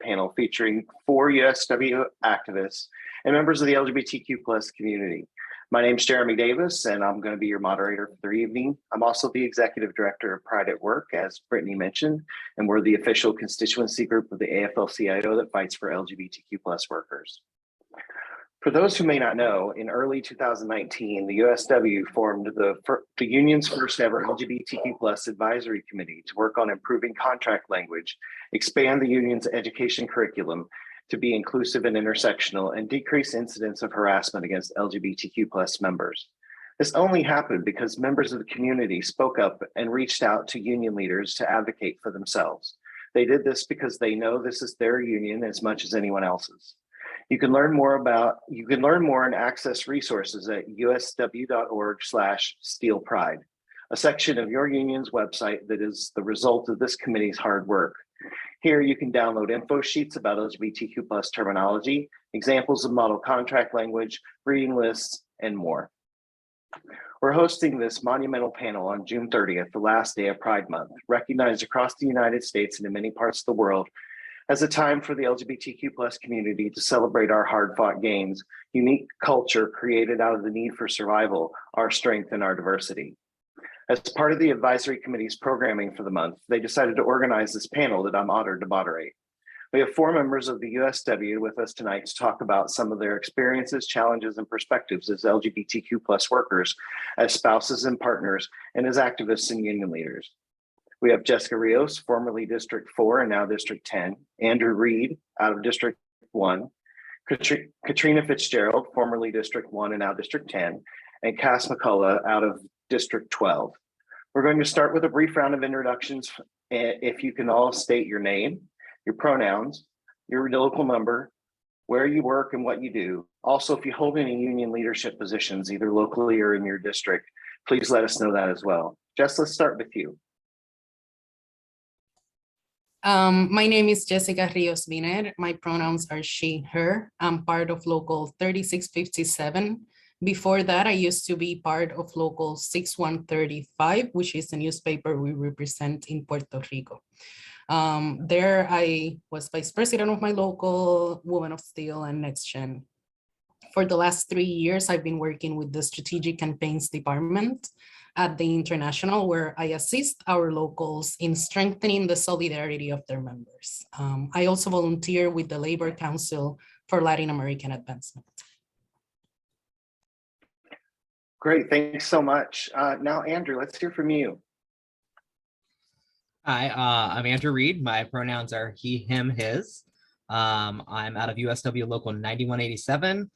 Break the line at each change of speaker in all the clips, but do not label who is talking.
panel featuring 4 USW activists and members of the LGBTQ plus community. My name is Jeremy Davis, and I'm going to be your moderator for the evening. I'm also the Executive Director of Pride at Work, as Brittany mentioned, and we're the official constituency group of the AFL-CIO that fights for LGBTQ plus workers. For those who may not know, in early 2019, the USW formed the union's first ever LGBTQ plus advisory committee to work on improving contract language, expand the union's education curriculum to be inclusive and intersectional, and decrease incidents of harassment against LGBTQ plus members. This only happened because members of the community spoke up and reached out to union leaders to advocate for themselves. They did this because they know this is their union as much as anyone else's. You can learn more and access resources at usw.org/steelpride, a section of your union's website that is the result of this committee's hard work. Here you can download info sheets about LGBTQ plus terminology, examples of model contract language, reading lists, and more. We're hosting this monumental panel on June 30th, the last day of Pride Month, recognized across the United States and in many parts of the world as a time for the LGBTQ plus community to celebrate our hard-fought gains, unique culture created out of the need for survival, our strength, and our diversity. As part of the advisory committee's programming for the month, they decided to organize this panel that I'm honored to moderate. We have 4 members of the USW with us tonight to talk about some of their experiences, challenges, and perspectives as LGBTQ plus workers, as spouses and partners, and as activists and union leaders. We have Jessica Rios, formerly District 4 and now District 10, Andrew Reed out of District 1, Katrina Fitzgerald, formerly District 1 and now District 10, and Cass McCullough out of District 12. We're going to start with a brief round of introductions. If you can all state your name, your pronouns, your local number, where you work and what you do. Also, if you hold any union leadership positions, either locally or in your district, please let us know that as well. Jess, let's start with you.
My name is Jessica Rios Viner. My pronouns are she, her. I'm part of Local 3657. Before that, I used to be part of Local 6135, which is the newspaper we represent in Puerto Rico. There, I was vice president of my local, Women of Steel, and Next Gen. For the last 3 years, I've been working with the Strategic Campaigns Department at the International, where I assist our locals in strengthening the solidarity of their members. I also volunteer with the Labor Council for Latin American Advancement.
Great, thanks so much. Now, Andrew, let's hear from you.
Hi, I'm Andrew Reed. My pronouns are he, him, his. I'm out of USW Local 9187,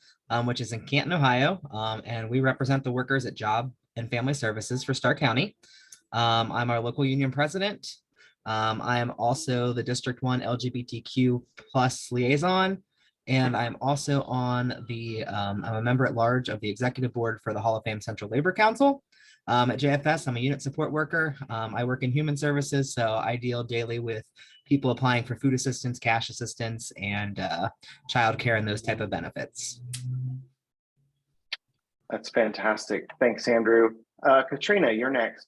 which is in Canton, Ohio, and we represent the workers at Job and Family Services for Starr County. I'm our local union president. I am also the District 1 LGBTQ plus liaison, and I'm also on the, I'm a member at large of the executive board for the Hall of Fame Central Labor Council. At JFS, I'm a unit support worker. I work in human services, so I deal daily with people applying for food assistance, cash assistance, and childcare and those type of benefits.
That's fantastic. Thanks, Andrew. Katrina, you're next.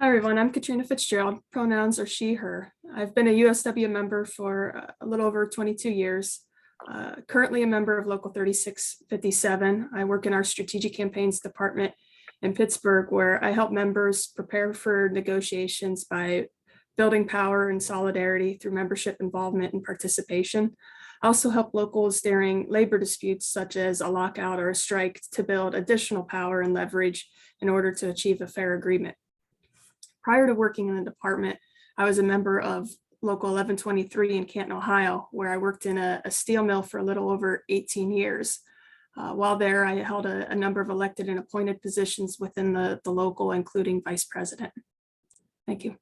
Hi, everyone. I'm Katrina Fitzgerald. Pronouns are she, her. I've been a USW member for a little over 22 years. Currently a member of Local 3657. I work in our Strategic Campaigns Department in Pittsburgh, where I help members prepare for negotiations by building power and solidarity through membership involvement and participation. I also help locals during labor disputes, such as a lockout or a strike, to build additional power and leverage in order to achieve a fair agreement. Prior to working in the department, I was a member of Local 1123 in Canton, Ohio, where I worked in a steel mill for a little over 18 years. While there, I held a number of elected and appointed positions within the local, including vice president. Thank you.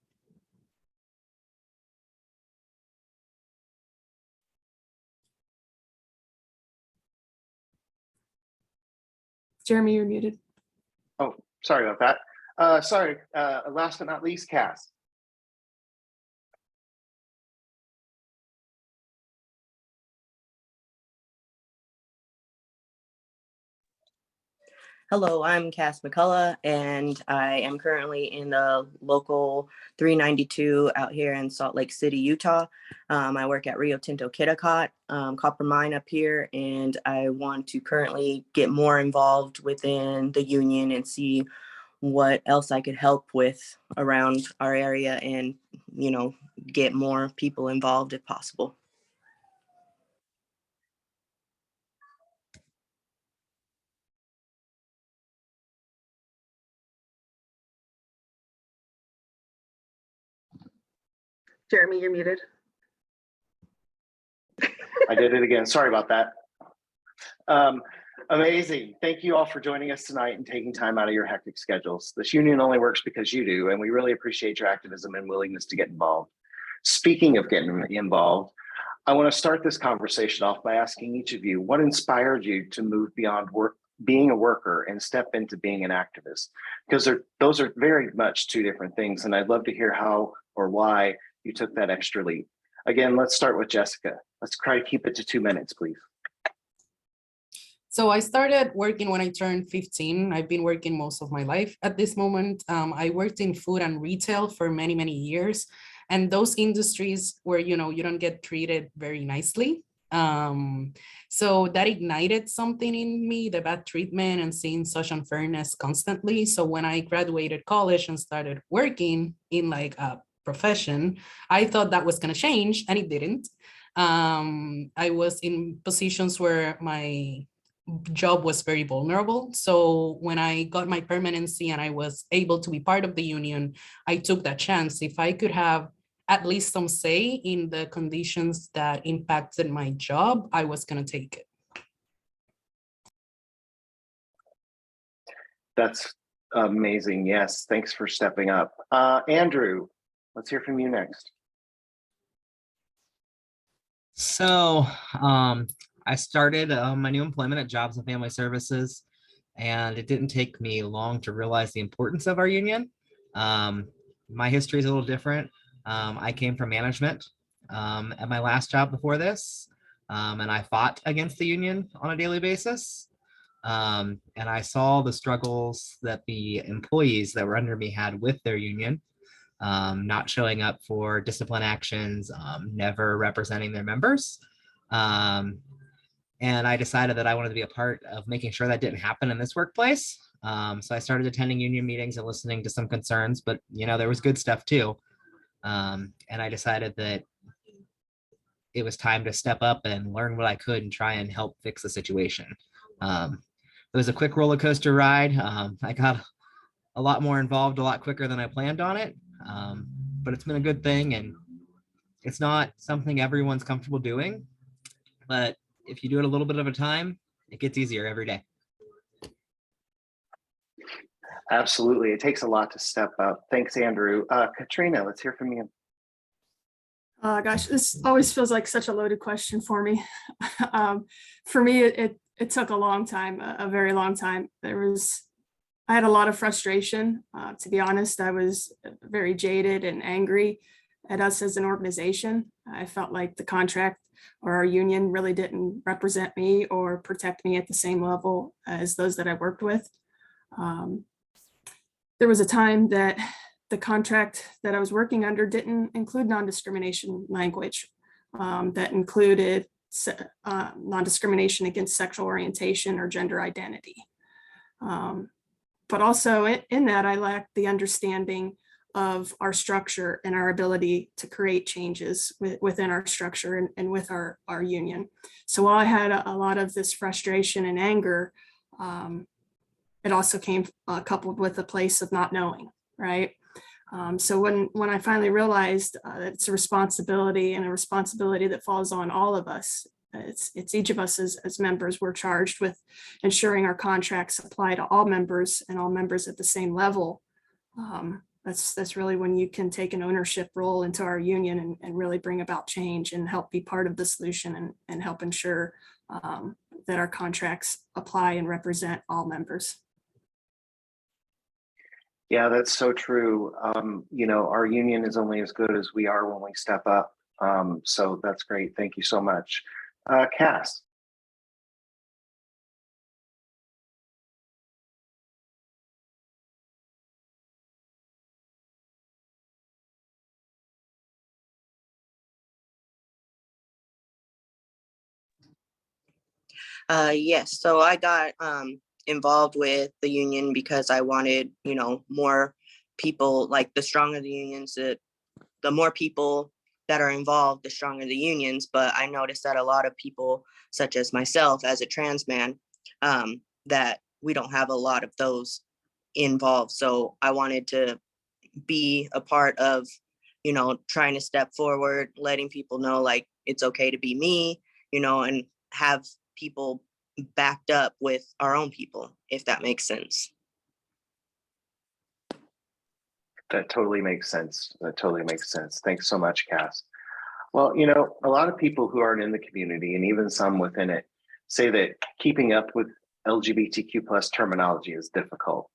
Jeremy, you're muted.
Oh, sorry about that. Last but not least, Cass.
Hello, I'm Cass McCullough, and I am currently in the local 392 out here in Salt Lake City, Utah. I work at Rio Tinto Kennecott copper mine up here, and I want to currently get more involved within the union and see what else I could help with around our area and, get more people involved if possible.
Jeremy, you're muted.
I did it again. Sorry about that. Amazing. Thank you all for joining us tonight and taking time out of your hectic schedules. This union only works because you do, and we really appreciate your activism and willingness to get involved. Speaking of getting involved, I want to start this conversation off by asking each of you, what inspired you to move beyond being a worker and step into being an activist? Because those are very much two different things, and I'd love to hear how or why you took that extra leap. Again, let's start with Jessica. Let's try to keep it to 2 minutes, please.
So I started working when I turned 15. I've been working most of my life at this moment. I worked in food and retail for many, many years. And those industries where, you don't get treated very nicely. So that ignited something in me, the bad treatment and seeing such unfairness constantly. So when I graduated college and started working in like a profession, I thought that was going to change, and it didn't. I was in positions where my job was very vulnerable. So when I got my permanency and I was able to be part of the union, I took that chance. If I could have at least some say in the conditions that impacted my job, I was going to take it.
That's amazing. Yes, thanks for stepping up. Andrew, let's hear from you next.
So I started my new employment at Jobs and Family Services, and it didn't take me long to realize the importance of our union. My history is a little different. I came from management at my last job before this, and I fought against the union on a daily basis. And I saw the struggles that the employees that were under me had with their union, not showing up for discipline actions, never representing their members. And I decided that I wanted to be a part of making sure that didn't happen in this workplace. So I started attending union meetings and listening to some concerns, but there was good stuff too. And I decided that it was time to step up and learn what I could and try and help fix the situation. It was a quick roller coaster ride. I got a lot more involved a lot quicker than I planned on it, but it's been a good thing, and it's not something everyone's comfortable doing, but if you do it a little bit at a time, it gets easier every day.
Absolutely. It takes a lot to step up. Thanks, Andrew. Katrina, let's hear from you.
Gosh, this always feels like such a loaded question for me. For me, it took a long time, a very long time. I had a lot of frustration. To be honest, I was very jaded and angry at us as an organization. I felt like the contract or our union really didn't represent me or protect me at the same level as those that I worked with. There was a time that the contract that I was working under didn't include non-discrimination language that included non-discrimination against sexual orientation or gender identity. But also in that, I lacked the understanding of our structure and our ability to create changes within our structure and with our union. So while I had a lot of this frustration and anger, it also came coupled with a place of not knowing, right? So when I finally realized that it's a responsibility that falls on all of us, it's each of us as members, we're charged with ensuring our contracts apply to all members and all members at the same level. That's really when you can take an ownership role into our union and really bring about change and help be part of the solution and help ensure that our contracts apply and represent all members.
Yeah, that's so true. Our union is only as good as we are when we step up. So that's great. Thank you so much. Cass.
Yes, so I got involved with the union because I wanted, more people, like the stronger the unions, the more people that are involved, the stronger the unions. But I noticed that a lot of people, such as myself as a trans man, that we don't have a lot of those involved. So I wanted to be a part of, trying to step forward, letting people know like it's okay to be me, and have people backed up with our own people, if that makes sense.
That totally makes sense. That totally makes sense. Thanks so much, Cass. Well, a lot of people who aren't in the community, and even some within it, say that keeping up with LGBTQ plus terminology is difficult.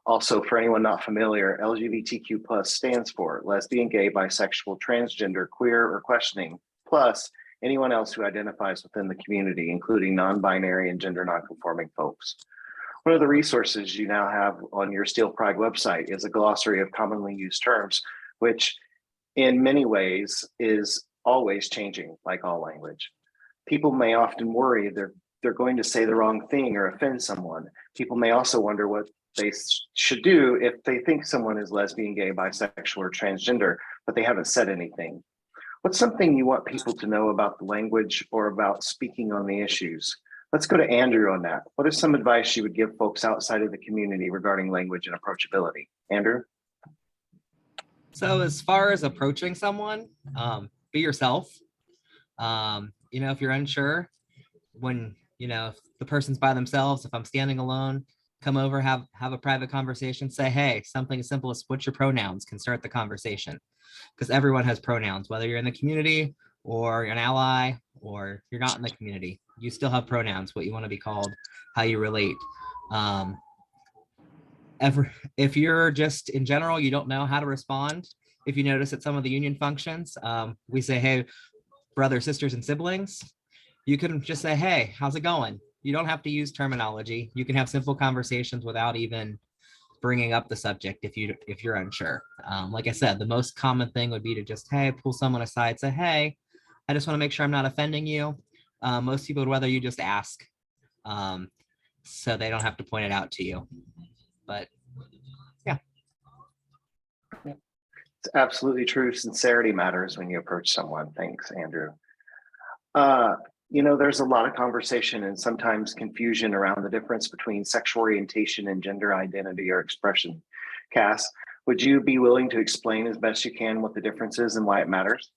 Also, for anyone not familiar, LGBTQ plus stands for lesbian, gay, bisexual, transgender, queer, or questioning, plus anyone else who identifies within the community, including non-binary and gender non-conforming folks. One of the resources you now have on your Steel Pride website is a glossary of commonly used terms, which in many ways is always changing, like all language. People may often worry they're going to say the wrong thing or offend someone. People may also wonder what they should do if they think someone is lesbian, gay, bisexual, or transgender, but they haven't said anything. What's something you want people to know about the language or about speaking on the issues? Let's go to Andrew on that. What is some advice you would give folks outside of the community regarding language and approachability? Andrew?
So as far as approaching someone, be yourself. If you're unsure, when, if the person's by themselves, if I'm standing alone, come over, have a private conversation, say, hey, something as simple as what's your pronouns can start the conversation, because everyone has pronouns, whether you're in the community or you're an ally or you're not in the community, you still have pronouns, what you want to be called, how you relate. If you're just in general, you don't know how to respond. If you notice at some of the union functions, we say, hey, brothers, sisters, and siblings. You can just say, hey, how's it going? You don't have to use terminology. You can have simple conversations without even bringing up the subject if you're unsure. Like I said, the most common thing would be to just, hey, pull someone aside, say, hey, I just want to make sure I'm not offending you. Most people would rather you just ask, so they don't have to point it out to you. But yeah.
It's absolutely true. Sincerity matters when you approach someone. Thanks, Andrew. There's a lot of conversation and sometimes confusion around the difference between sexual orientation and gender identity or expression. Cass, would you be willing to explain as best you can what the difference is and why it matters?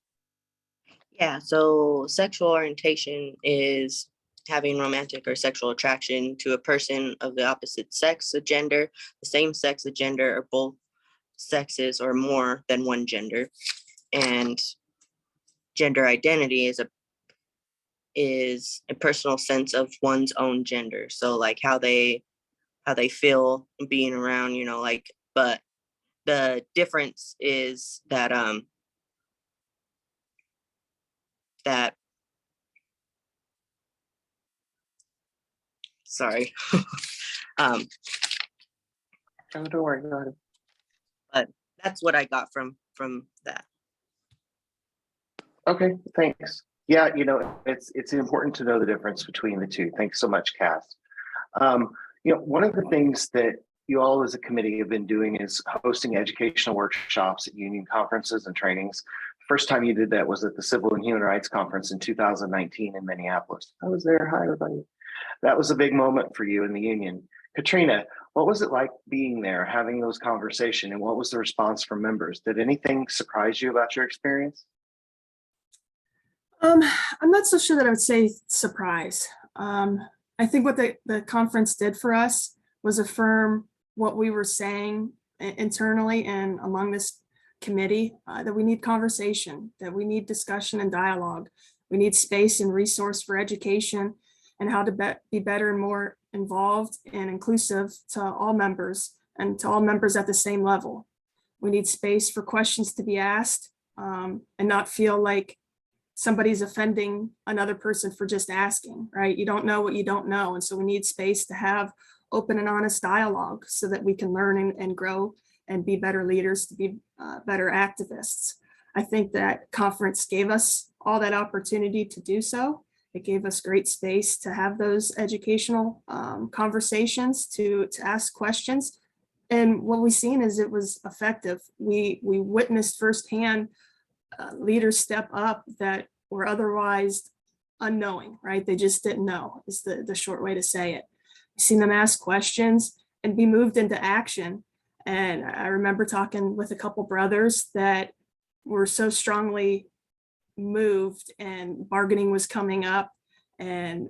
Yeah, so sexual orientation is having romantic or sexual attraction to a person of the opposite sex, a gender, the same sex, a gender, or both sexes or more than one gender. And gender identity is a personal sense of one's own gender. So like how they feel being around, but the difference is that sorry.
Oh, don't worry, go ahead.
But that's what I got from that.
Okay, thanks. Yeah, it's important to know the difference between the two. Thanks so much, Cass. One of the things that you all as a committee have been doing is hosting educational workshops at union conferences and trainings. First time you did that was at the Civil and Human Rights Conference in 2019 in Minneapolis. I was there. Hi, everybody. That was a big moment for you in the union. Katrina, what was it like being there, having those conversations, and what was the response from members? Did anything surprise you about your experience?
I'm not so sure that I would say surprise. I think what the conference did for us was affirm what we were saying internally and among this committee, that we need conversation, that we need discussion and dialogue. We need space and resource for education and how to be better and more involved and inclusive to all members and to all members at the same level. We need space for questions to be asked and not feel like somebody's offending another person for just asking, right? You don't know what you don't know. And so we need space to have open and honest dialogue so that we can learn and grow and be better leaders, to be better activists. I think that conference gave us all that opportunity to do so. It gave us great space to have those educational conversations, to ask questions. And what we've seen is it was effective. We witnessed firsthand leaders step up that were otherwise unknowing, right? They just didn't know, is the short way to say it. We've seen them ask questions and be moved into action. And I remember talking with a couple brothers that were so strongly moved, and bargaining was coming up, and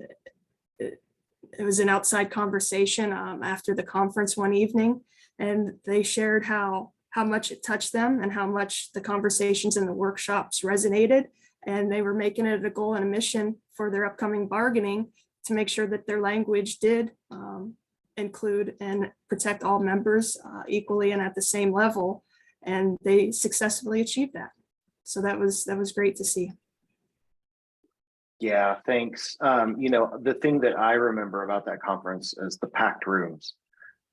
it was an outside conversation after the conference one evening, and they shared how much it touched them and how much the conversations in the workshops resonated, and they were making it a goal and a mission for their upcoming bargaining to make sure that their language did include and protect all members equally and at the same level, and they successfully achieved that. So that was great to see.
Yeah, thanks. The thing that I remember about that conference is the packed rooms,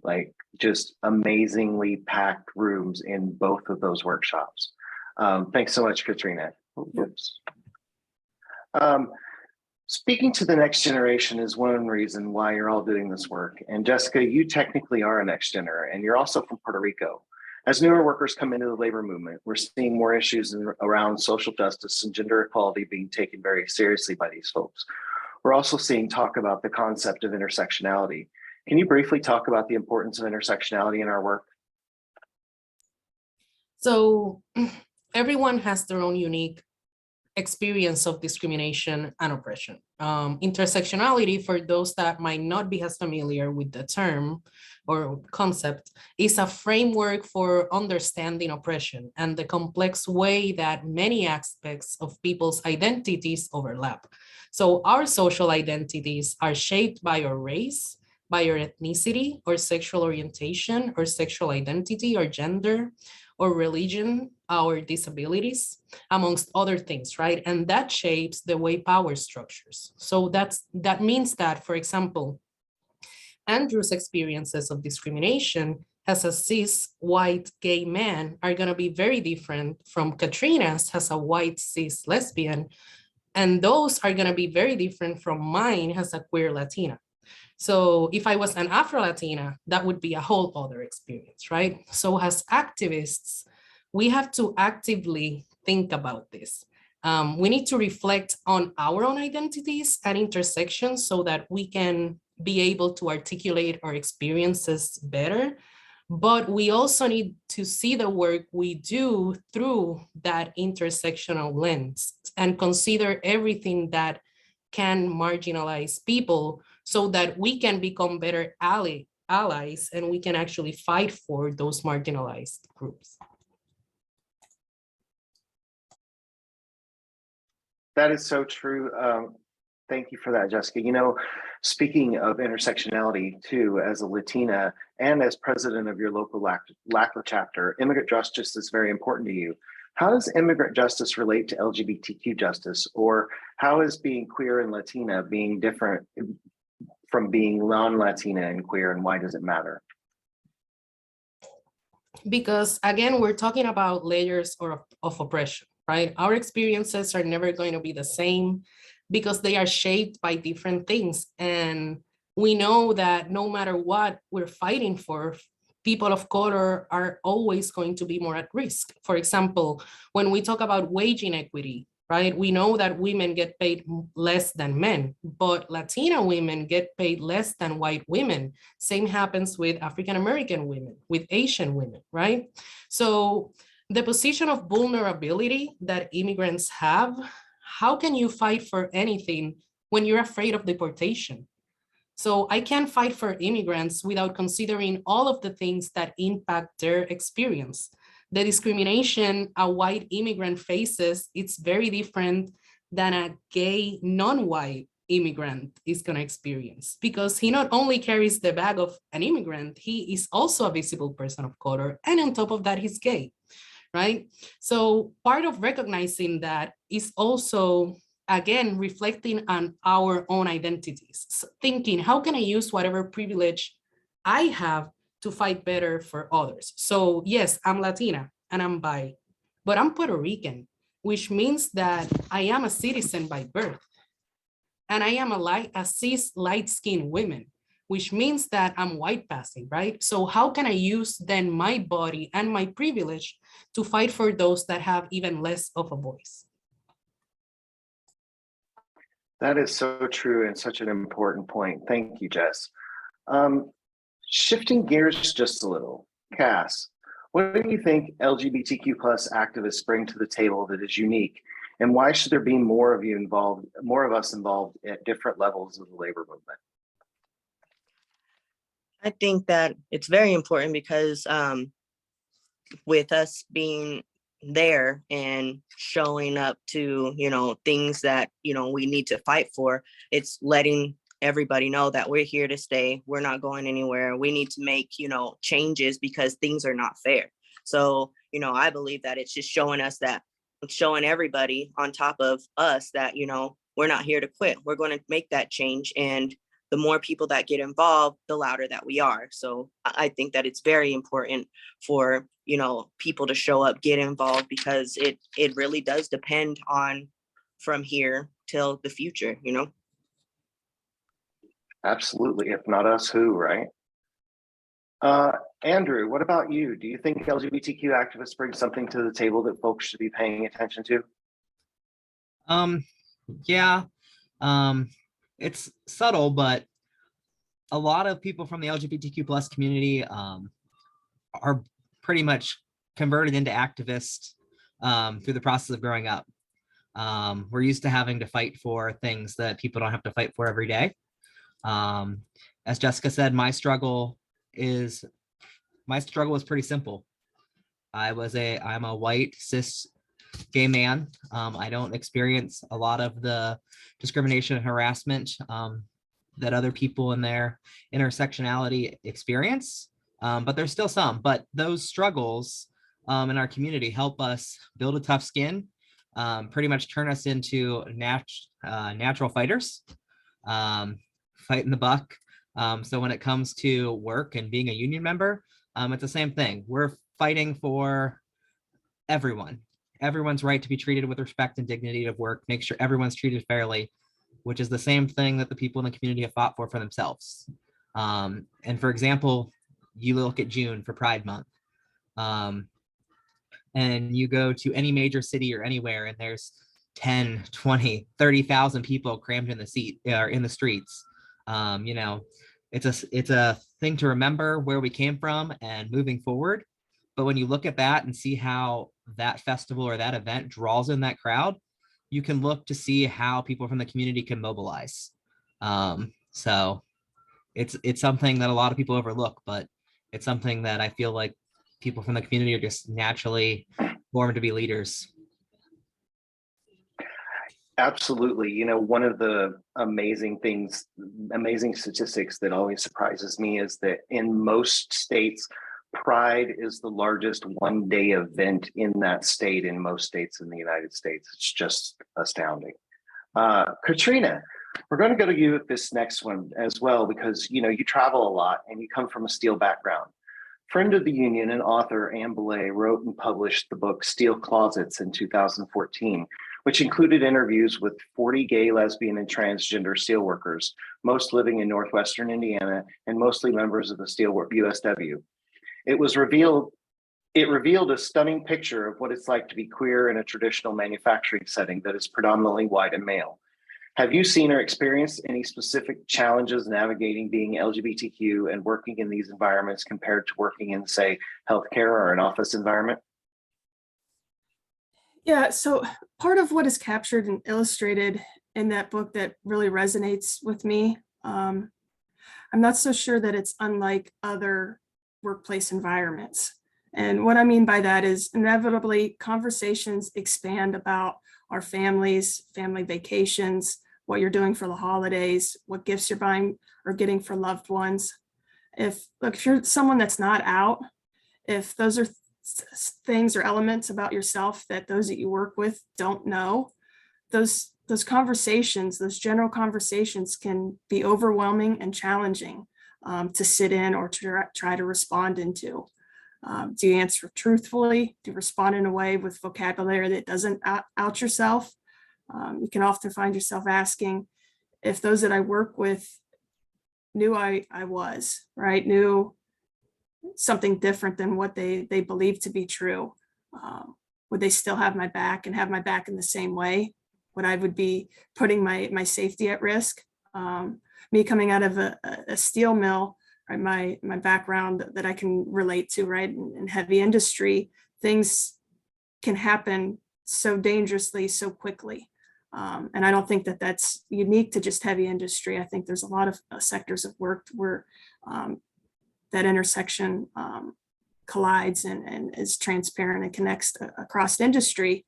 like just amazingly packed rooms in both of those workshops. Thanks so much, Katrina. Oops. Speaking to the next generation is one reason why you're all doing this work. And Jessica, you technically are a next gener, and you're also from Puerto Rico. As newer workers come into the labor movement, we're seeing more issues around social justice and gender equality being taken very seriously by these folks. We're also seeing talk about the concept of intersectionality. Can you briefly talk about the importance of intersectionality in our work?
So everyone has their own unique experience of discrimination and oppression. Intersectionality, for those that might not be as familiar with the term or concept, is a framework for understanding oppression and the complex way that many aspects of people's identities overlap. So our social identities are shaped by our race, by our ethnicity or sexual orientation or sexual identity or gender or religion, our disabilities, amongst other things, right? And that shapes the way power structures. So that means that, for example, Andrew's experiences of discrimination as a cis white gay man are gonna be very different from Katrina's as a white cis lesbian. And those are gonna be very different from mine as a queer Latina. So if I was an Afro-Latina, that would be a whole other experience, right? So as activists, we have to actively think about this. We need to reflect on our own identities and intersections so that we can be able to articulate our experiences better. But we also need to see the work we do through that intersectional lens and consider everything that can marginalize people so that we can become better allies and we can actually fight for those marginalized groups.
That is so true. Thank you for that, Jessica. You know, speaking of intersectionality too, as a Latina and as president of your local LACLA chapter, immigrant justice is very important to you. How does immigrant justice relate to LGBTQ justice, or how is being queer and Latina being different from being non-Latina and queer, and why does it matter?
Because again, we're talking about layers of oppression, right? Our experiences are never going to be the same because they are shaped by different things. And we know that no matter what we're fighting for, people of color are always going to be more at risk. For example, when we talk about wage inequity, right? We know that women get paid less than men, but Latina women get paid less than white women. Same happens with African-American women, with Asian women, right? So the position of vulnerability that immigrants have, how can you fight for anything when you're afraid of deportation? So I can't fight for immigrants without considering all of the things that impact their experience. The discrimination a white immigrant faces, it's very different than a gay non-white immigrant is going to experience, because he not only carries the bag of an immigrant, he is also a visible person of color, and on top of that, he's gay, right? So part of recognizing that is also, again, reflecting on our own identities, thinking, how can I use whatever privilege I have to fight better for others? So yes, I'm Latina and I'm bi, but I'm Puerto Rican, which means that I am a citizen by birth. and I am a cis light-skinned woman, which means that I'm white passing, right? So how can I use then my body and my privilege to fight for those that have even less of a voice?
That is so true and such an important point. Thank you, Jess. Shifting gears just a little, Cass, what do you think LGBTQ plus activists bring to the table that is unique? And why should there be more of you involved, more of us involved at different levels of the labor movement?
I think that it's very important because with us being there and showing up to, things that, we need to fight for, it's letting everybody know that we're here to stay. We're not going anywhere. We need to make, changes because things are not fair. So, I believe that it's just showing us that, showing everybody on top of us that, we're not here to quit. We're going to make that change. And the more people that get involved, the louder that we are. So I think that it's very important for, people to show up, get involved, because it really does depend on from here till the future,
Absolutely. If not us, who, right? Andrew, what about you? Do you think LGBTQ activists bring something to the table that folks should be paying attention to?
Yeah, it's subtle, but a lot of people from the LGBTQ plus community are pretty much converted into activists through the process of growing up. We're used to having to fight for things that people don't have to fight for every day. As Jessica said, my struggle is pretty simple. I'm a white cis gay man. I don't experience a lot of the discrimination and harassment that other people in their intersectionality experience, but there's still some. But those struggles in our community help us build a tough skin, pretty much turn us into natural fighters, fighting the buck. So when it comes to work and being a union member, it's the same thing. We're fighting for everyone's right to be treated with respect and dignity of work, make sure everyone's treated fairly, which is the same thing that the people in the community have fought for themselves. And for example, you look at June for Pride Month, and you go to any major city or anywhere, and there's 10, 20, 30,000 people crammed in the seat or in the streets. It's a thing to remember where we came from and moving forward. But when you look at that and see how that festival or that event draws in that crowd, you can look to see how people from the community can mobilize. So it's something that a lot of people overlook, but it's something that I feel like people from the community are just naturally born to be leaders.
Absolutely. One of the amazing statistics that always surprises me is that in most states, Pride is the largest one-day event in that state in most states in the United States. It's just astounding. Katrina, we're going to go to you with this next one as well, because you travel a lot and you come from a Steel background. Friend of the union and author Anne Belay wrote and published the book Steel Closets in 2014, which included interviews with 40 gay, lesbian, and transgender steelworkers, most living in Northwestern Indiana and mostly members of the Steelwork USW. It revealed a stunning picture of what it's like to be queer in a traditional manufacturing setting that is predominantly white and male. Have you seen or experienced any specific challenges navigating being LGBTQ and working in these environments compared to working in, say, healthcare or an office environment?
Yeah, so part of what is captured and illustrated in that book that really resonates with me, I'm not so sure that it's unlike other workplace environments. And what I mean by that is inevitably conversations expand about our families, family vacations, what you're doing for the holidays, what gifts you're buying or getting for loved ones. If you're someone that's not out, if those are things or elements about yourself that those that you work with don't know, those conversations, those general conversations can be overwhelming and challenging to sit in or to try to respond into. Do you answer truthfully? Do you respond in a way with vocabulary that doesn't out yourself? You can often find yourself asking, if those that I work with knew I was, right, knew something different than what they believed to be true, would they still have my back and have my back in the same way? Would I would be putting my safety at risk? Me coming out of a steel mill, right, my background that I can relate to, right, in heavy industry, things can happen so dangerously, so quickly. And I don't think that that's unique to just heavy industry. I think there's a lot of sectors of work where that intersection collides and is transparent and connects across industry.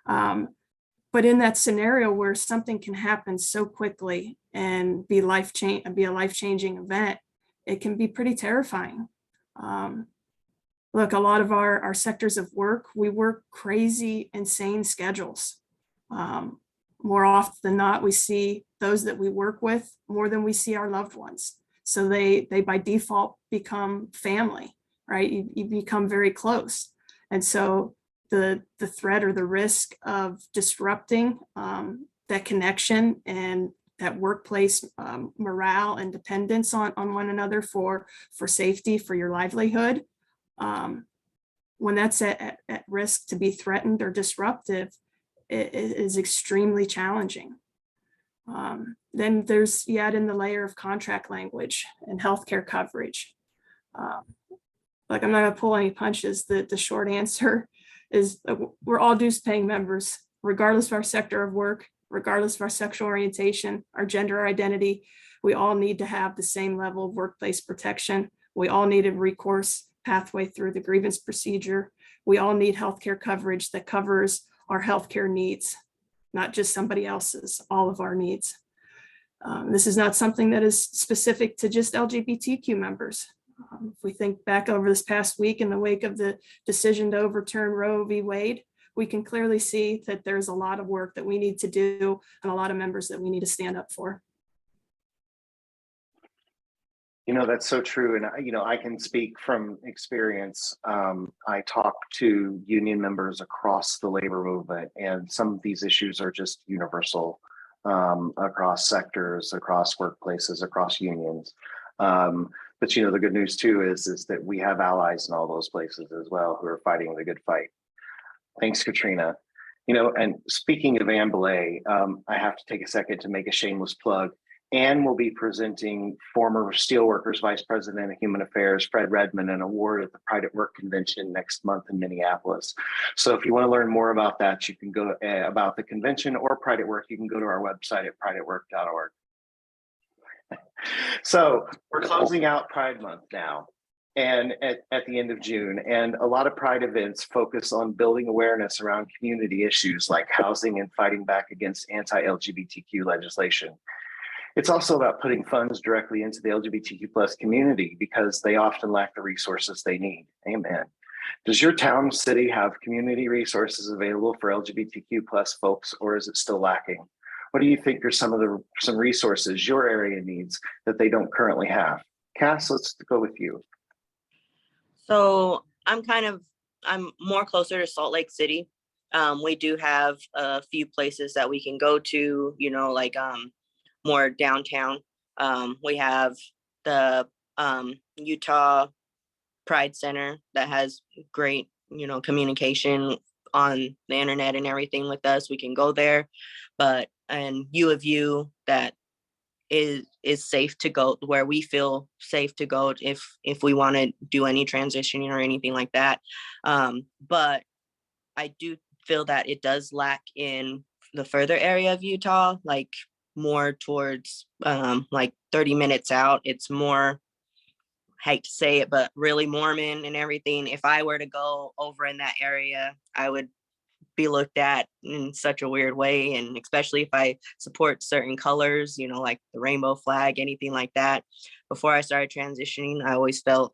But in that scenario where something can happen so quickly and be a life-changing event, it can be pretty terrifying. Look, a lot of our sectors of work, we work crazy, insane schedules. More often than not, we see those that we work with more than we see our loved ones. So they by default become family, right? You become very close. And so the threat or the risk of disrupting that connection and that workplace morale and dependence on one another for safety, for your livelihood, when that's at risk to be threatened or disruptive, it is extremely challenging. Then there's yet in the layer of contract language and healthcare coverage. Like, I'm not gonna pull any punches. The short answer is we're all dues paying members, regardless of our sector of work, regardless of our sexual orientation, our gender identity. We all need to have the same level of workplace protection. We all need a recourse pathway through the grievance procedure. We all need healthcare coverage that covers our healthcare needs, not just somebody else's, all of our needs. This is not something that is specific to just LGBTQ members. If we think back over this past week in the wake of the decision to overturn Roe v. Wade, we can clearly see that there's a lot of work that we need to do and a lot of members that we need to stand up for.
You know, that's so true. And, you know, I can speak from experience. I talk to union members across the labor movement, and some of these issues are just universal across sectors, across workplaces, across unions. But, you know, the good news, too, is that we have allies in all those places as well who are fighting the good fight. Thanks, Katrina. You know, and speaking of Ann Belay, I have to take a second to make a shameless plug. Ann will be presenting former Steelworkers Vice President of Human Affairs, Fred Redmond, an award at the Pride at Work Convention next month in Minneapolis. So if you want to learn more about that, you can go about the convention or Pride at Work, you can go to our website at prideatwork.org. So we're closing out Pride Month now, and at the end of June, and a lot of Pride events focus on building awareness around community issues like housing and fighting back against anti-LGBTQ legislation. It's also about putting funds directly into the LGBTQ plus community because they often lack the resources they need. Amen. Does your town, city have community resources available for LGBTQ plus folks, or is it still lacking? What do you think are some resources your area needs that they don't currently have? Cass, let's go with you.
So I'm more closer to Salt Lake City. We do have a few places that we can go to, you know, like more downtown. We have the Utah Pride Center that has great, you know, communication on the internet and everything with us. We can go there, and U of U that is safe to go, where we feel safe to go if we want to do any transitioning or anything like that. But I do feel that it does lack in the further area of Utah, like more towards like 30 minutes out. It's more, hate to say it, but really Mormon and everything. If I were to go over in that area, I would be looked at in such a weird way. And especially if I support certain colors, you know, like the rainbow flag, anything like that. Before I started transitioning, I always felt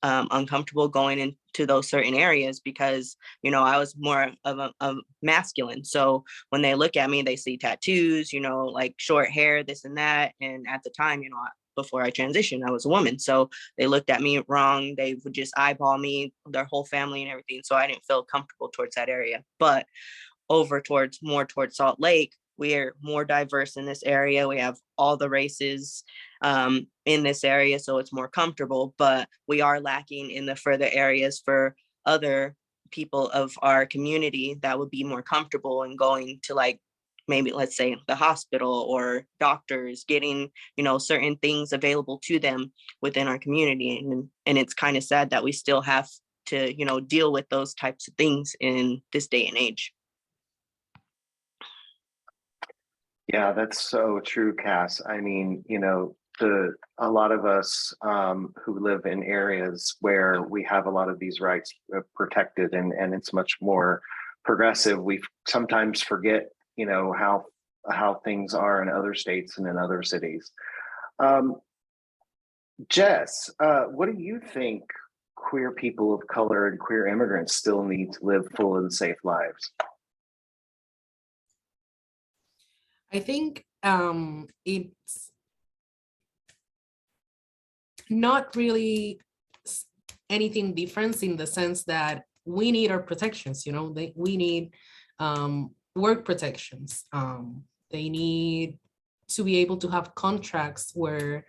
uncomfortable going into those certain areas because, you know, I was more of a masculine. So when they look at me, they see tattoos, you know, like short hair, this and that. And at the time, you know, before I transitioned, I was a woman. So they looked at me wrong. They would just eyeball me, their whole family and everything. So I didn't feel comfortable towards that area. But over more towards Salt Lake, we're more diverse in this area. We have all the races in this area, so it's more comfortable, but we are lacking in the further areas for other people of our community that would be more comfortable in going to, like, maybe let's say the hospital or doctors, getting, certain things available to them within our community. And it's kind of sad that we still have to, deal with those types of things in this day and age.
Yeah, that's so true, Cass. I mean, a lot of us who live in areas where we have a lot of these rights protected, and it's much more progressive. We sometimes forget, how things are in other states and in other cities. Jess, what do you think queer people of color and queer immigrants still need to live full and safe lives?
I think it's not really anything different in the sense that we need our protections, we need work protections. They need to be able to have contracts where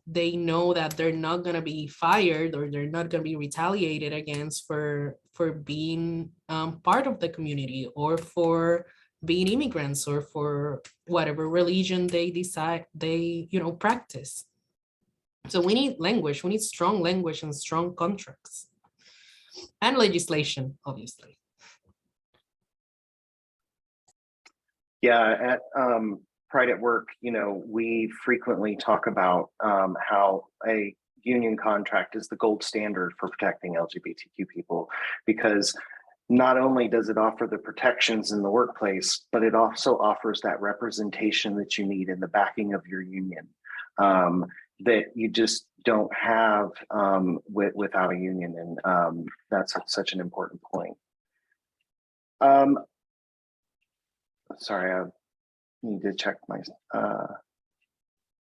they know that they're not going to be fired or they're not going to be retaliated against for being part of the community, or for being immigrants, or for whatever religion they decide they practice. So we need language, we need strong language and strong contracts, and legislation, obviously.
Yeah, at Pride at Work, we frequently talk about how a union contract is the gold standard for protecting LGBTQ people, because not only does it offer the protections in the workplace, but it also offers that representation that you need in the backing of your union, that you just don't have without a union. And that's such an important point. Sorry, I need to check my,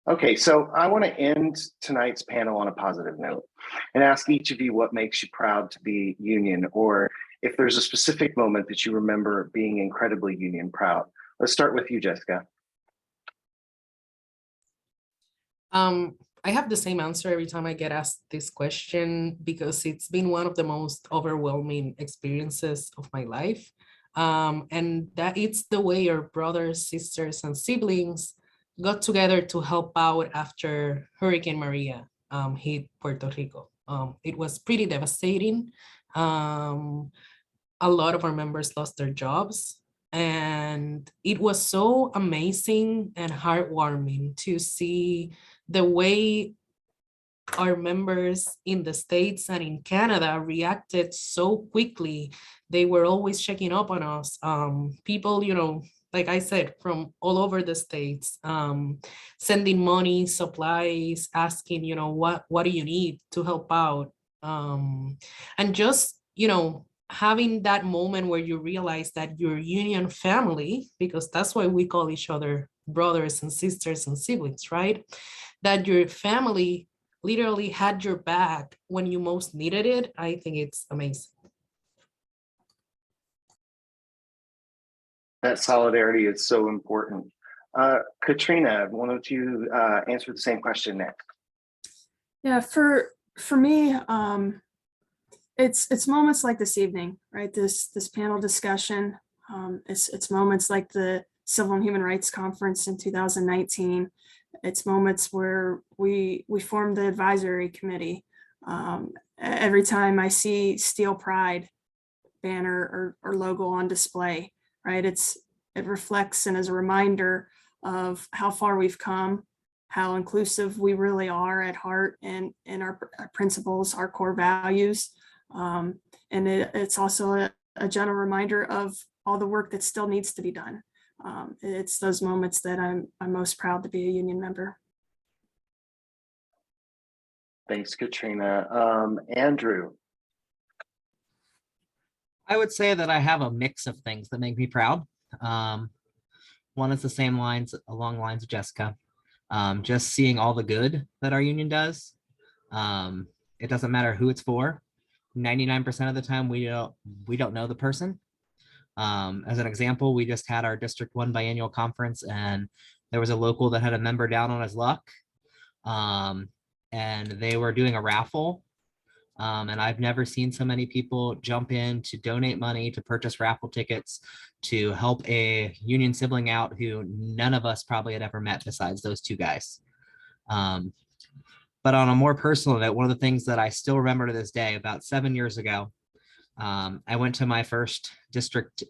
okay, so I want to end tonight's panel on a positive note and ask each of you what makes you proud to be union, or if there's a specific moment that you remember being incredibly union proud. Let's start with you, Jessica.
I have the same answer every time I get asked this question, because it's been one of the most overwhelming experiences of my life. And that it's the way our brothers, sisters, and siblings got together to help out after Hurricane Maria hit Puerto Rico. It was pretty devastating. A lot of our members lost their jobs, and it was so amazing and heartwarming to see the way our members in the States and in Canada reacted so quickly. They were always checking up on us. People, like I said, from all over the States, sending money, supplies, asking, what do you need to help out? And just, having that moment where you realize that your union family, because that's why we call each other brothers and sisters and siblings, right? That your family literally had your back when you most needed it. I think it's amazing.
That solidarity is so important. Katrina, why don't you answer the same question next?
Yeah, for me, it's moments like this evening, right? This panel discussion. It's moments like the Civil and Human Rights Conference in 2019. It's moments where we formed the advisory committee. Every time I see Steel Pride banner or logo on display, right? It reflects and is a reminder of how far we've come, how inclusive we really are at heart, and our principles, our core values. And it's also a gentle reminder of all the work that still needs to be done. It's those moments that I'm most proud to be a union member.
Thanks, Katrina. Andrew.
I would say that I have a mix of things that make me proud. One is the same along lines of Jessica. Just seeing all the good that our union does. It doesn't matter who it's for. 99% of the time we don't know the person, As an example, we just had our District 1 biannual conference, and there was a local that had a member down on his luck. And they were doing a raffle. And I've never seen so many people jump in to donate money, to purchase raffle tickets, to help a union sibling out who none of us probably had ever met besides those two guys. But on a more personal note, one of the things that I still remember to this day, about 7 years ago, I went to my first district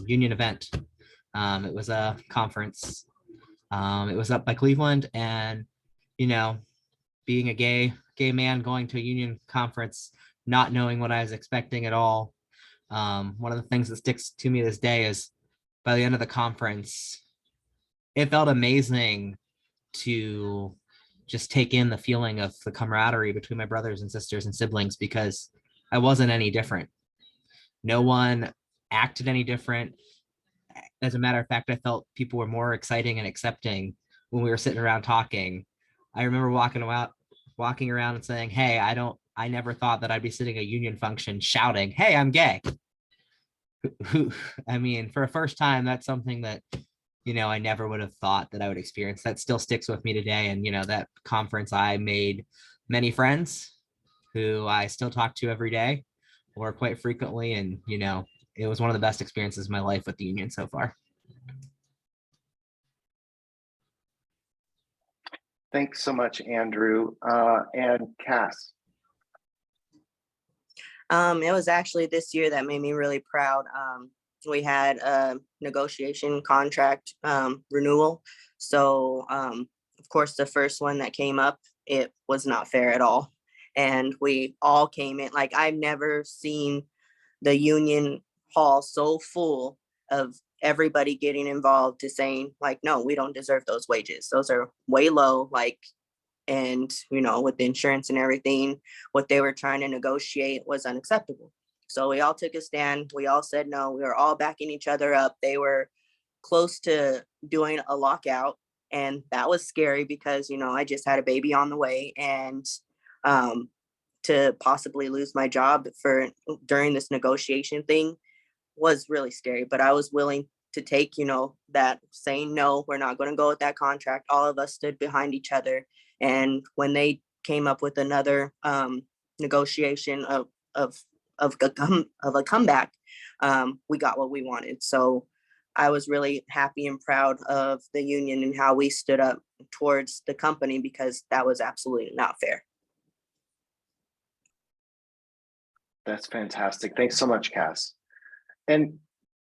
union event. It was a conference. It was up by Cleveland, and being a gay man going to a union conference, not knowing what I was expecting at all. One of the things that sticks to me this day is by the end of the conference, it felt amazing to just take in the feeling of the camaraderie between my brothers and sisters and siblings, because I wasn't any different. No one acted any different. As a matter of fact, I felt people were more exciting and accepting when we were sitting around talking. I remember walking around and saying, hey, I never thought that I'd be sitting at a union function shouting, hey, I'm gay. I mean, for a first time, that's something that, I never would have thought that I would experience. That still sticks with me today. And, that conference, I made many friends who I still talk to every day or quite frequently. And, it was one of the best experiences of my life with the union so far.
Thanks so much, Andrew. And Cass.
It was actually this year that made me really proud. We had a negotiation contract renewal. So, of course, the first one that came up, it was not fair at all. And we all came in, like, I've never seen the union hall so full of everybody getting involved to saying, like, no, we don't deserve those wages. Those are way low, like, and, with the insurance and everything, what they were trying to negotiate was unacceptable. So we all took a stand. We all said no. We were all backing each other up. They were close to doing a lockout, and that was scary because, I just had a baby on the way, and to possibly lose my job during this negotiation thing was really scary. But I was willing to take, that saying, no, we're not going to go with that contract. All of us stood behind each other. And when they came up with another negotiation of a comeback, we got what we wanted. So I was really happy and proud of the union and how we stood up towards the company, because that was absolutely not fair.
That's fantastic. Thanks so much, Cass. And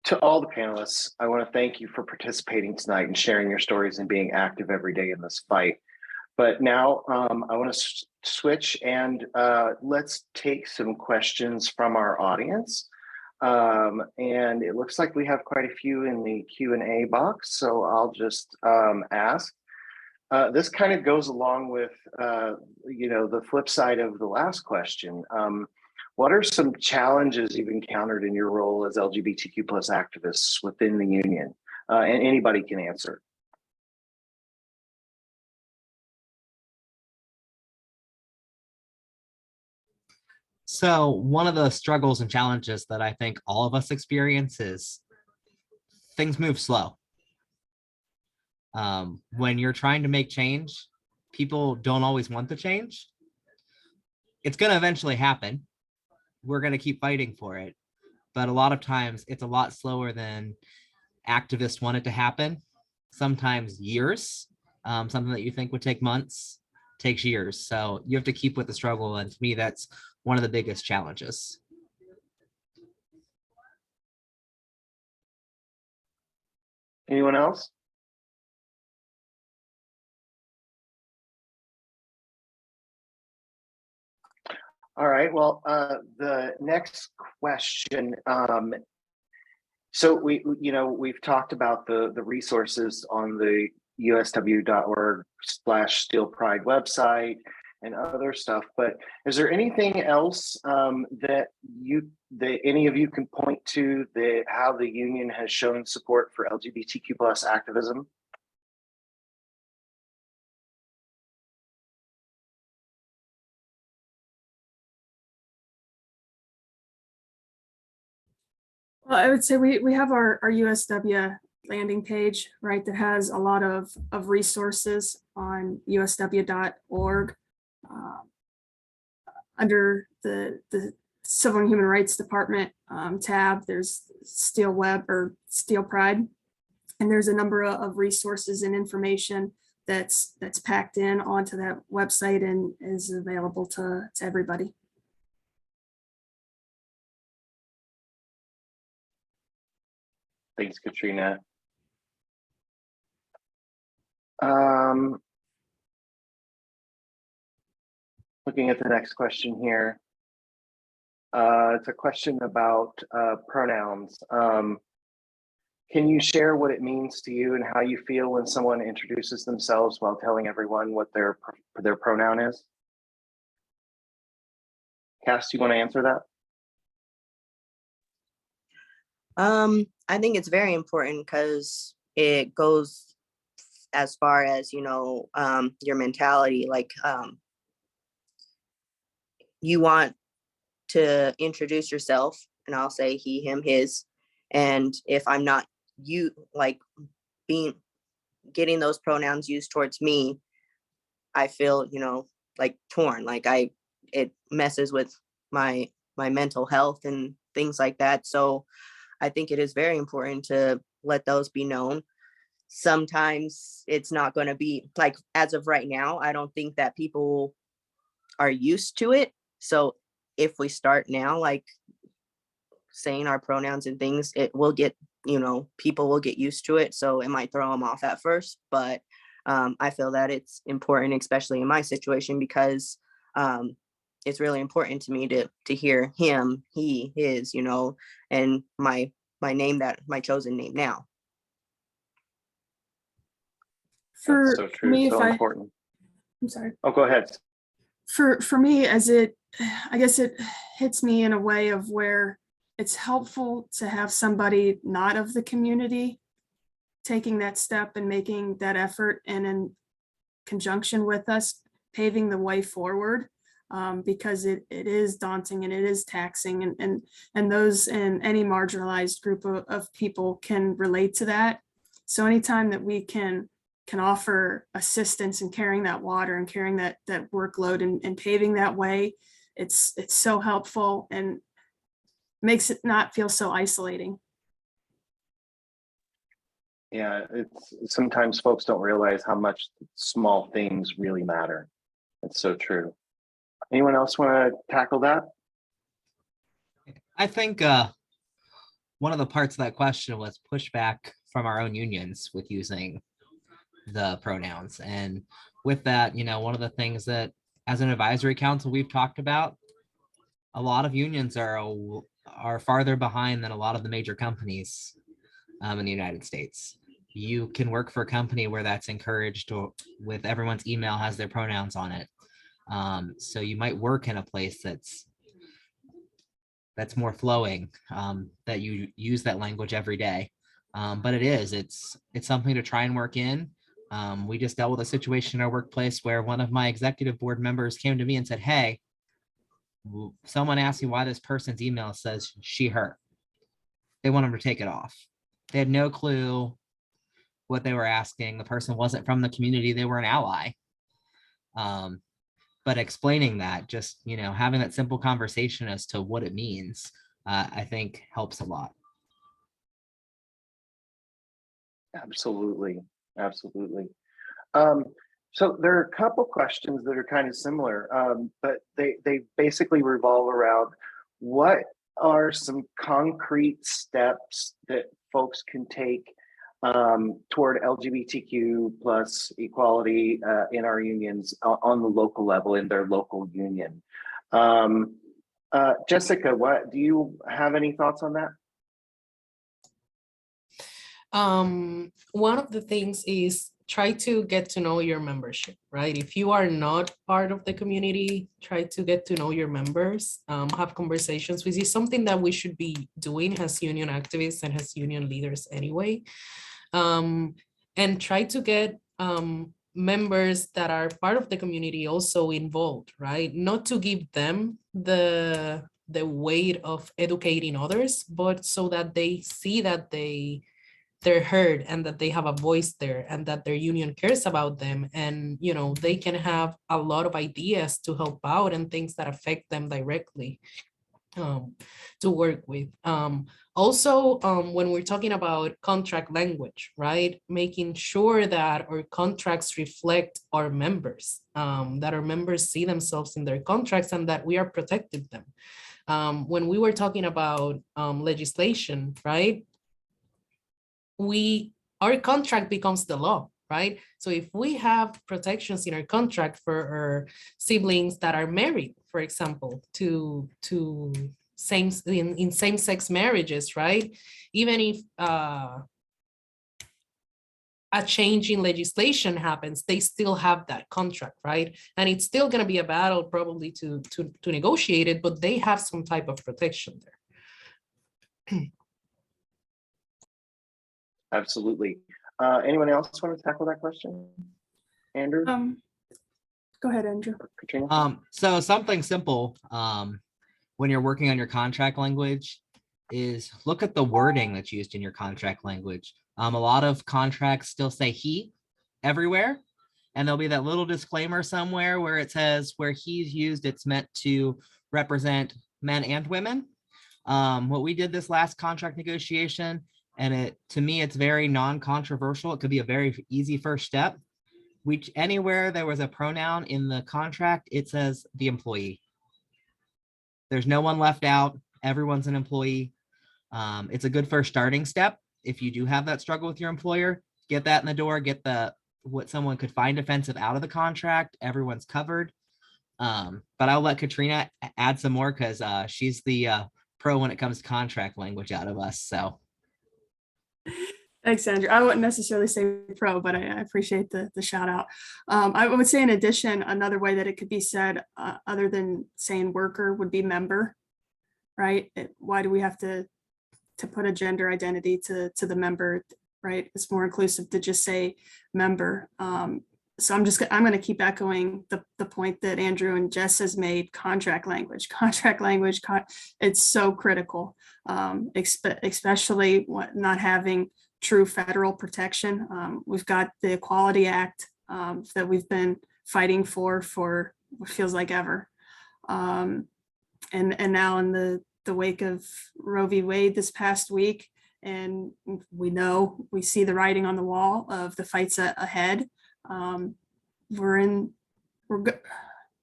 to all the panelists, I want to thank you for participating tonight and sharing your stories and being active every day in this fight. But now I want to switch and let's take some questions from our audience. And it looks like we have quite a few in the Q&A box, so I'll just ask. This kind of goes along with, the flip side of the last question. What are some challenges you've encountered in your role as LGBTQ plus activists within the union? And anybody can answer.
So one of the struggles and challenges that I think all of us experience is things move slow. When you're trying to make change, people don't always want the change. It's going to eventually happen. We're going to keep fighting for it. But a lot of times it's a lot slower than activists want it to happen. Sometimes years. Something that you think would take months takes years. So you have to keep with the struggle. And to me, that's one of the biggest challenges.
Anyone else? All right, well, the next question. So we've talked about the resources on the usw.org/Steel Pride website and other stuff, but is there anything else that any of you can point to how the union has shown support for LGBTQ plus activism?
Well, I would say we have our USW landing page, right, that has a lot of resources on usw.org. Under the Civil and Human Rights Department tab, there's Steel Web or Steel Pride. And there's a number of resources and information that's packed in onto that website and is available to everybody.
Thanks, Katrina. Looking at the next question here. It's a question about pronouns. Can you share what it means to you and how you feel when someone introduces themselves while telling everyone what their pronoun is? Cass, do you want to answer that?
I think it's very important because it goes as far as, you know, your mentality, like you want to introduce yourself, and I'll say he, him, his. And if I'm not getting those pronouns used towards me, I feel, you know, like torn, like it messes with my mental health and things like that. So I think it is very important to let those be known. Sometimes it's not going to be like, as of right now, I don't think that people are used to it. So if we start now, like saying our pronouns and things, it will get, you know, people will get used to it. So it might throw them off at first, but I feel that it's important, especially in my situation, because it's really important to me to hear him, he, his, you know, and my name, that my chosen name now.
That's so true.
Me,
So important.
I'm sorry.
Oh, go ahead.
For me, I guess it hits me in a way of where it's helpful to have somebody not of the community taking that step and making that effort, and in conjunction with us paving the way forward, because it is daunting and it is taxing, and those in any marginalized group of people can relate to that. So anytime that we can offer assistance in carrying that water and carrying that workload and paving that way, it's so helpful and makes it not feel so isolating.
Yeah, it's sometimes folks don't realize how much small things really matter. It's so true. Anyone else want to tackle that?
I think one of the parts of that question was pushback from our own unions with using the pronouns. And with that, you know, one of the things that as an advisory council we've talked about, a lot of unions are farther behind than a lot of the major companies in the United States. You can work for a company where that's encouraged, or with everyone's email has their pronouns on it. So you might work in a place that's more flowing, that you use that language every day. But it's something to try and work in. We just dealt with a situation in our workplace where one of my executive board members came to me and said, "Hey, someone asked me why this person's email says she, her." They want them to take it off. They had no clue what they were asking. The person wasn't from the community. They were an ally. But explaining that, just, you know, having that simple conversation as to what it means, I think helps a lot.
Absolutely. Absolutely. So there are a couple questions that are kind of similar, but they basically revolve around what are some concrete steps that folks can take toward LGBTQ plus equality in our unions on the local level, in their local union. Jessica, what do you have any thoughts on that?
One of the things is try to get to know your membership, right? If you are not part of the community, try to get to know your members, have conversations with you, something that we should be doing as union activists and as union leaders anyway. And try to get members that are part of the community also involved, right? Not to give them the the weight of educating others, but so that they see that they're heard and that they have a voice there and that their union cares about them, and they can have a lot of ideas to help out and things that affect them directly to work with. Also, when we're talking about contract language, right, making sure that our contracts reflect our members, that our members see themselves in their contracts and that we are protecting them. When we were talking about legislation, right, our contract becomes the law, right? So if we have protections in our contract for our siblings that are married, for example, to in same-sex marriages, right? Even if a change in legislation happens, they still have that contract, right? And it's still going to be a battle probably to negotiate it, but they have some type of protection there.
Absolutely. Anyone else want to tackle that question? Andrew?
Go ahead, Andrew.
Or Katrina?
So something simple when you're working on your contract language is look at the wording that's used in your contract language. A lot of contracts still say he everywhere, and there'll be that little disclaimer somewhere where it says where he's used, it's meant to represent men and women. What we did this last contract negotiation, and to me, it's very non-controversial. It could be a very easy first step. Anywhere there was a pronoun in the contract, it says the employee. There's no one left out. Everyone's an employee. It's a good first starting step. If you do have that struggle with your employer, get that in the door, get what someone could find offensive out of the contract. Everyone's covered. But I'll let Katrina add some more because she's the pro when it comes to contract language out of us. So.
Thanks, Andrew. I wouldn't necessarily say pro, but I appreciate the shout out. I would say in addition, another way that it could be said other than saying worker would be member, right? Why do we have to put a gender identity to the member, right? It's more inclusive to just say member. So I'm going to keep echoing the point that Andrew and Jess has made. Contract language, it's so critical, especially not having true federal protection. We've got the Equality Act that we've been fighting for what feels like ever. And now in the wake of Roe v. Wade this past week, and we see the writing on the wall of the fights ahead. We're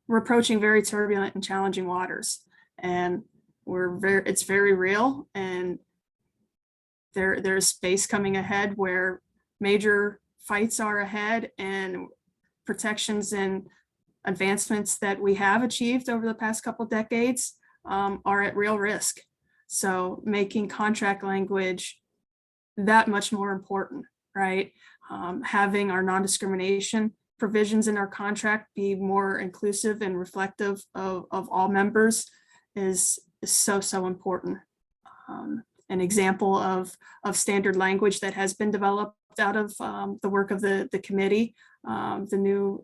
approaching very turbulent and challenging waters, and it's very real, and there's space coming ahead where major fights are ahead, and protections and advancements that we have achieved over the past couple decades are at real risk. So making contract language that much more important, right? Having our non-discrimination provisions in our contract be more inclusive and reflective of all members is so important. An example of standard language that has been developed out of the work of the committee, the new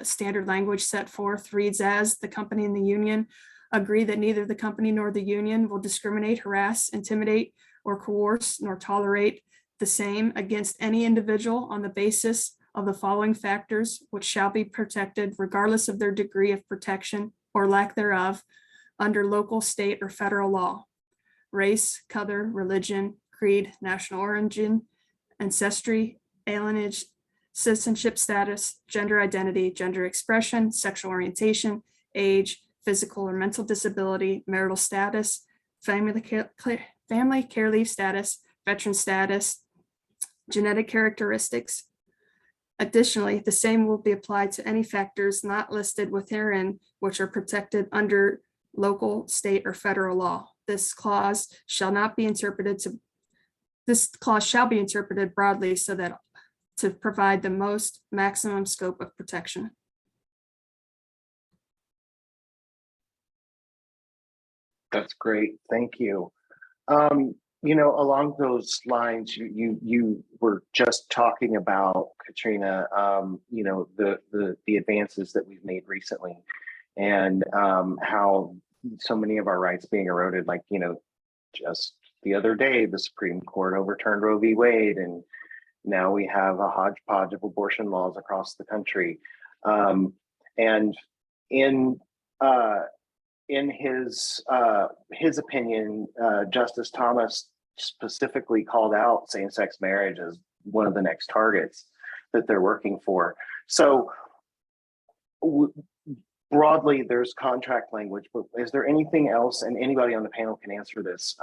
standard language set forth reads as: the company and the union agree that neither the company nor the union will discriminate, harass, intimidate, or coerce, nor tolerate the same against any individual on the basis of the following factors, which shall be protected regardless of their degree of protection or lack thereof under local, state, or federal law: race, color, religion, creed, national origin, ancestry, alienage, citizenship status, gender identity, gender expression, sexual orientation, age, physical or mental disability, marital status, family care leave status, veteran status, genetic characteristics. Additionally, the same will be applied to any factors not listed within which are protected under local, state, or federal law. This clause shall be interpreted broadly so that to provide the maximum scope of protection.
That's great. Thank you. Along those lines, you were just talking about, Katrina, the advances that we've made recently, and how so many of our rights being eroded, like, just the other day, the Supreme Court overturned Roe v. Wade, and now we have a hodgepodge of abortion laws across the country. And in his opinion, Justice Thomas specifically called out same-sex marriage as one of the next targets that they're working for. So broadly, there's contract language, but is there anything else, and anybody on the panel can answer this,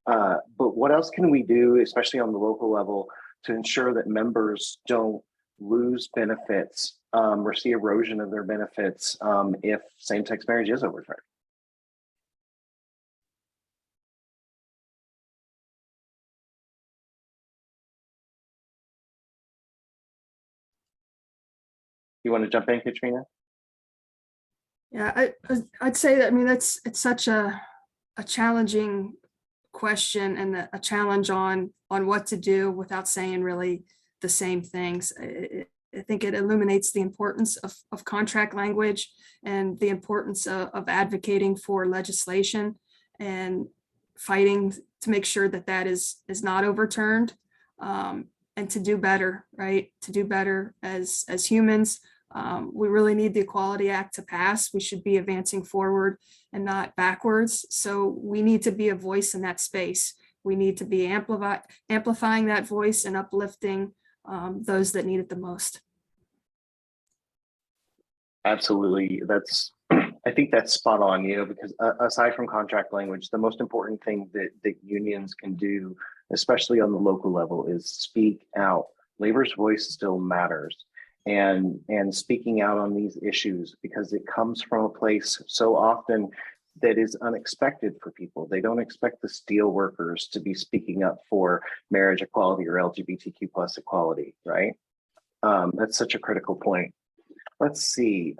but what else can we do, especially on the local level, to ensure that members don't lose benefits or see erosion of their benefits if same-sex marriage is overturned? You want to jump in, Katrina?
Yeah, I'd say that, I mean, it's such a challenging question and a challenge on what to do without saying really the same things. I think it illuminates the importance of contract language and the importance of advocating for legislation and fighting to make sure that that is not overturned, and to do better, right? To do better as humans. We really need the Equality Act to pass. We should be advancing forward and not backwards. So we need to be a voice in that space. We need to be amplifying that voice and uplifting those that need it the most.
Absolutely. I think that's spot on, because aside from contract language, the most important thing that unions can do, especially on the local level, is speak out. Labor's voice still matters. And speaking out on these issues, because it comes from a place so often that is unexpected for people. They don't expect the steelworkers to be speaking up for marriage equality or LGBTQ plus equality, right? That's such a critical point. Let's see.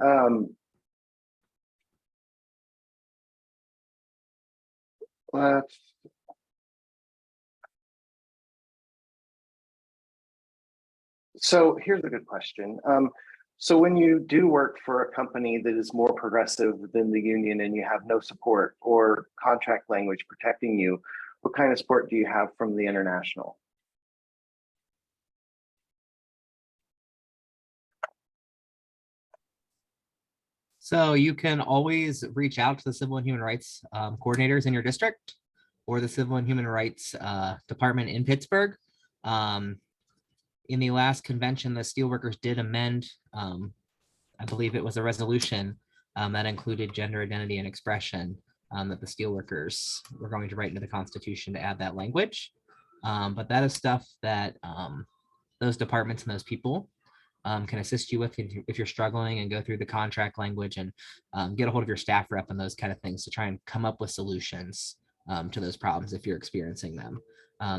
So here's a good question. So when you do work for a company that is more progressive than the union and you have no support or contract language protecting you, what kind of support do you have from the international?
So you can always reach out to the Civil and Human Rights coordinators in your district or the Civil and Human Rights Department in Pittsburgh. In the last convention, the Steelworkers did amend, I believe it was a resolution that included gender identity and expression that the Steelworkers were going to write into the Constitution to add that language. But that is stuff that those departments and those people can assist you with if you're struggling, and go through the contract language and get a hold of your staff rep and those kind of things to try and come up with solutions to those problems if you're experiencing them.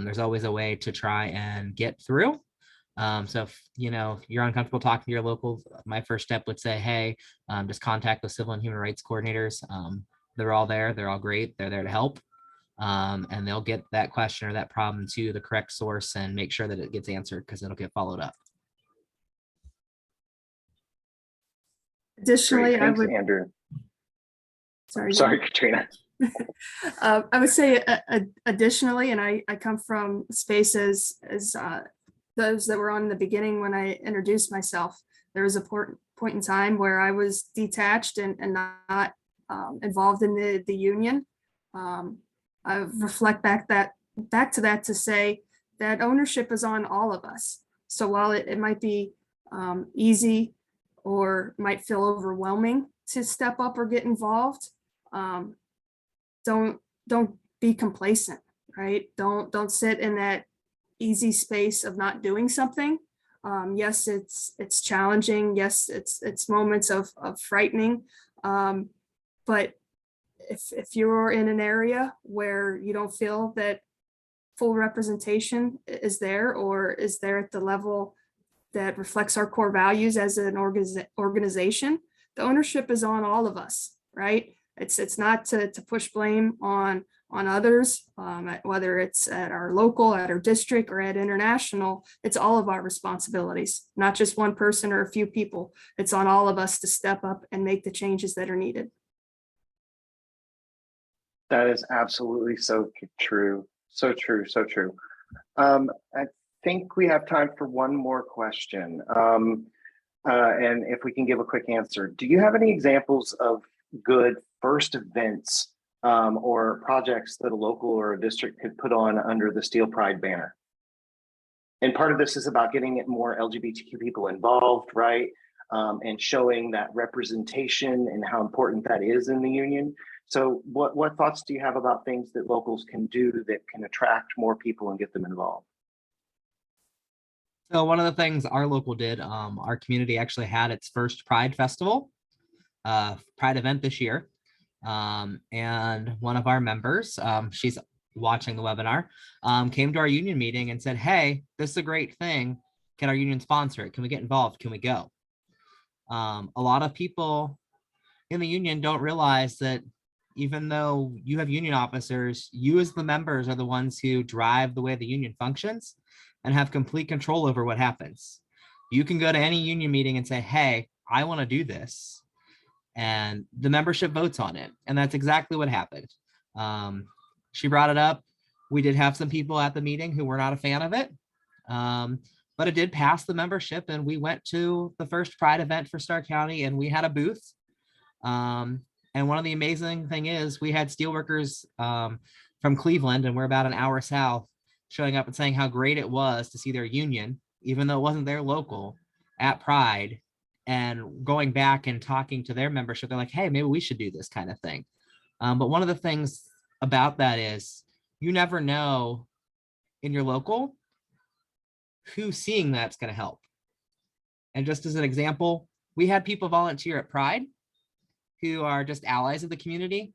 There's always a way to try and get through. So if you're uncomfortable talking to your local, my first step would say, hey, just contact the Civil and Human Rights coordinators. They're all there. They're all great. They're there to help. And they'll get that question or that problem to the correct source and make sure that it gets answered, because it'll get followed up.
Additionally,
Great. Thanks, Andrew. Sorry, Katrina.
I would say additionally, and I come from spaces as those that were on in the beginning when I introduced myself, there was a point in time where I was detached and not involved in the union. I reflect back to that to say that ownership is on all of us. So while it might be easy or might feel overwhelming to step up or get involved, don't be complacent, right? Don't sit in that easy space of not doing something. Yes, it's challenging. Yes, it's moments of frightening. But if you're in an area where you don't feel that full representation is there, or is there at the level that reflects our core values as an organization, the ownership is on all of us, right? It's not to push blame on others, whether it's at our local, at our district, or at international. It's all of our responsibilities, not just one person or a few people. It's on all of us to step up and make the changes that are needed.
That is absolutely so true. So true. So true. I think we have time for one more question. And if we can give a quick answer, do you have any examples of good first events or projects that a local or a district could put on under the Steel Pride banner? And part of this is about getting more LGBTQ people involved, right? And showing that representation and how important that is in the union. So what thoughts do you have about things that locals can do that can attract more people and get them involved?
So one of the things our local did, our community actually had its first Pride Festival, Pride event this year. And one of our members, she's watching the webinar, came to our union meeting and said, hey, this is a great thing. Can our union sponsor it? Can we get involved? Can we go? A lot of people in the union don't realize that even though you have union officers, you as the members are the ones who drive the way the union functions and have complete control over what happens. You can go to any union meeting and say, hey, I want to do this. And the membership votes on it. And that's exactly what happened. She brought it up. We did have some people at the meeting who were not a fan of it. But it did pass the membership, and we went to the first Pride event for Stark County, and we had a booth. And one of the amazing thing is we had Steelworkers from Cleveland, and we're about an hour south, showing up and saying how great it was to see their union, even though it wasn't their local, at Pride, and going back and talking to their membership. They're like, hey, maybe we should do this kind of thing. But one of the things about that is you never know in your local who seeing that's going to help. And just as an example, we had people volunteer at Pride who are just allies of the community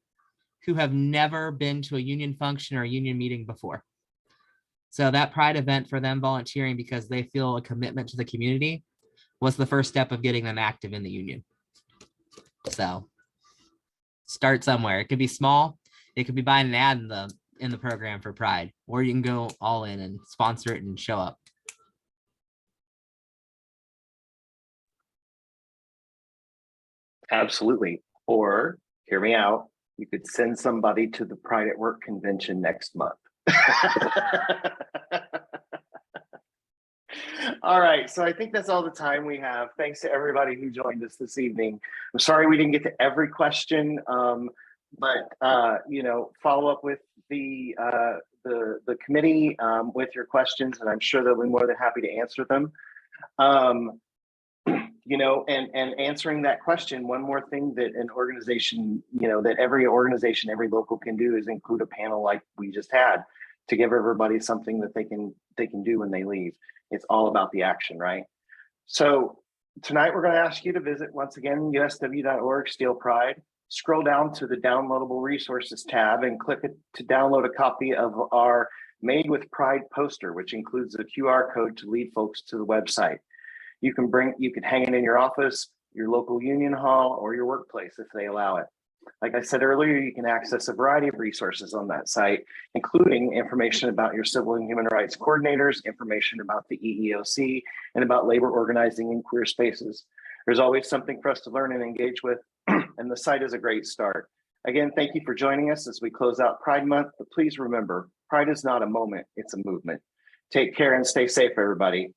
who have never been to a union function or a union meeting before. So that Pride event for them volunteering because they feel a commitment to the community was the first step of getting them active in the union. So start somewhere. It could be small. It could be buying an ad in the program for Pride, or you can go all in and sponsor it and show up.
Absolutely. Or hear me out, you could send somebody to the Pride at Work convention next month. All right, so I think that's all the time we have. Thanks to everybody who joined us this evening. I'm sorry we didn't get to every question, but you know, follow up with the committee with your questions, and I'm sure they'll be more than happy to answer them. You know, and answering that question, one more thing that an organization, you know, that every organization, every local can do is include a panel like we just had to give everybody something that they can do when they leave. It's all about the action, right? So tonight we're going to ask you to visit once again usw.org Steel Pride. Scroll down to the downloadable resources tab and click it to download a copy of our Made with Pride poster, which includes a QR code to lead folks to the website. You can hang it in your office, your local union hall, or your workplace if they allow it. Like I said earlier, you can access a variety of resources on that site, including information about your civil and human rights coordinators, information about the EEOC, and about labor organizing in queer spaces. There's always something for us to learn and engage with, and the site is a great start. Again, thank you for joining us as we close out Pride Month, but please remember, Pride is not a moment, it's a movement. Take care and stay safe, everybody.